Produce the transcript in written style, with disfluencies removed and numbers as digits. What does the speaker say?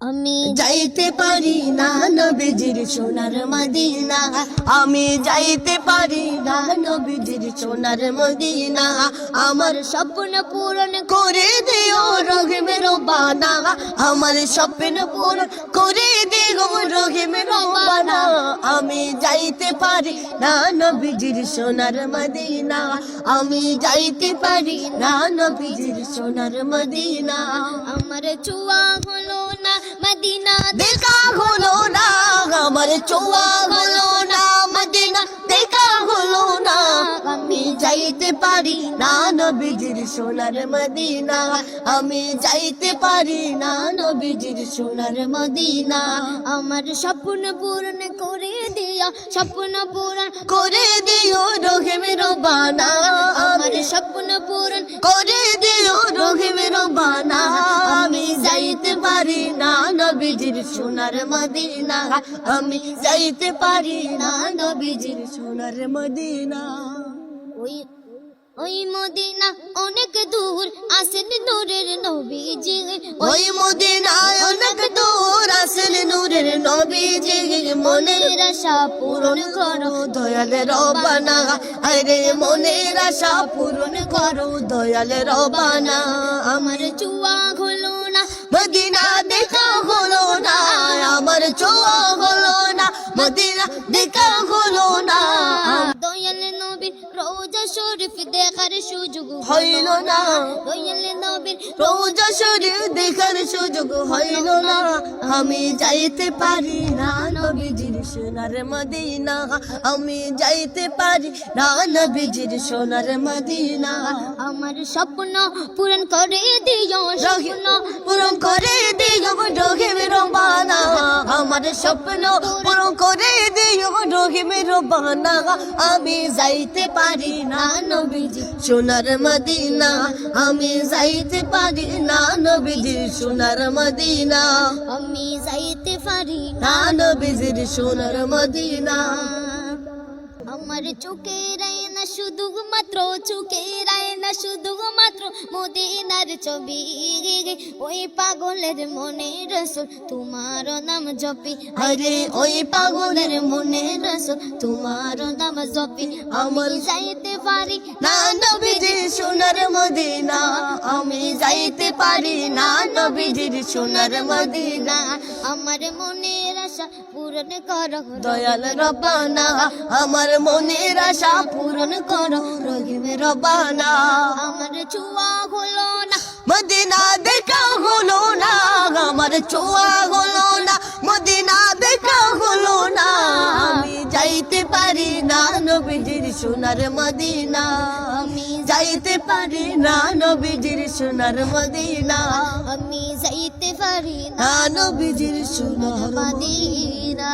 আমি যাইতে পারি না নবীজির সোনার মদিনা, আমি যাইতে পারি না নবীজির সোনার মদিনা। আমার স্বপ্ন পূরণ করে দিও রহিমের রব্বানা, আমার স্বপ্ন পূরণ করে দিও রহিমের রব্বানা। আমি যাইতে পারি না নবীজির সোনার মদিনা, আমি যাইতে পারি না নবীজির সোনার মদিনা। আমার চুয়া হলো না মদিনা দেখা হলো না, আমার চোয়া হলো না মদিনা দেখা হলো না। আমি যাইতে পারি না নবীজির সোনার মদিনা, আমি যাইতে পারি না নবীজির সোনার মদিনা। আমার স্বপ্ন পূরণ করে দিও, স্বপ্ন পূরণ করে দিও রহিমের রব্বানা, আমার স্বপ্ন পূরণ করে দিও রহিমের রব্বানা। আমি যাইতে পারি না নবীজির সোনার মদিনা, আমি যাইতে পারি না নবীজির সোনার মদিনা। ওই মদিনা অনেক দূর আসেন নূরের নবীজি, ওই মদিনা অনেক দূর আসেন নূরের নবীজি। মনের আশা পূরণ করো দয়াল রব্বানা, আরে মনের আশা পূরণ করো দয়াল রব্বানা। আমার চুয়া হলো না মদিনা দেখা হলো না, আমার চুয়া হলো না মদিনা দেখা হলো না। দয়াল নবীর রওজা শরীফ দেখার সুযোগ হইল না, দয়াল নবীর রওজা শরীফ দেখার সুযোগ হইল না। আমি যাইতে পারি না নবীজির সোনার মদিনা, আমি যাইতে পারি না নবীজির সোনার মদিনা। আমার স্বপ্ন পূরণ করে দিও, স্বপ্ন পূরণ করে দিও রহিমের রব্বানা, আমার স্বপ্ন পূরণ করে দিও রহিমের রব্বানা। আমি যাইতে পারি না নবীজির সোনার মদিনা, আমি যাইতে পারি না নবীজির সোনার মদিনা, আমি যাইতে পারি না নবীজির সোনার মদিনা। আমার চোখের আয়না শুধুমাত্র, চোখের আয়না শুধুমাত্র মদিনার ছবি। ওই পাগলের মনে রসুল তোমার নাম জপি, আরে ওই পাগলের মনে রসুল তোমার নাম জপি। আমি যাইতে পারি না নবীজির সোনার মদিনা, আমি যাইতে পারি না নবীজির সোনার মদিনা। আমার মনের আশা পূরণ করো দয়াল রব্বানা, আমার মনের আশা পূরণ করো রহিমের রব্বানা। আমার চুয়া হলো না মদিনা দেখা হলো না, আমার চুয়া হলো না মদিনা দেখা হলো না। আমি যাইতে পারি না নবীজির সোনার মদিনা, আমি যাইতে পারি না নবীজির সোনার মদিনা, আমি যাইতে পারি না নবীজির সোনার মদিনা।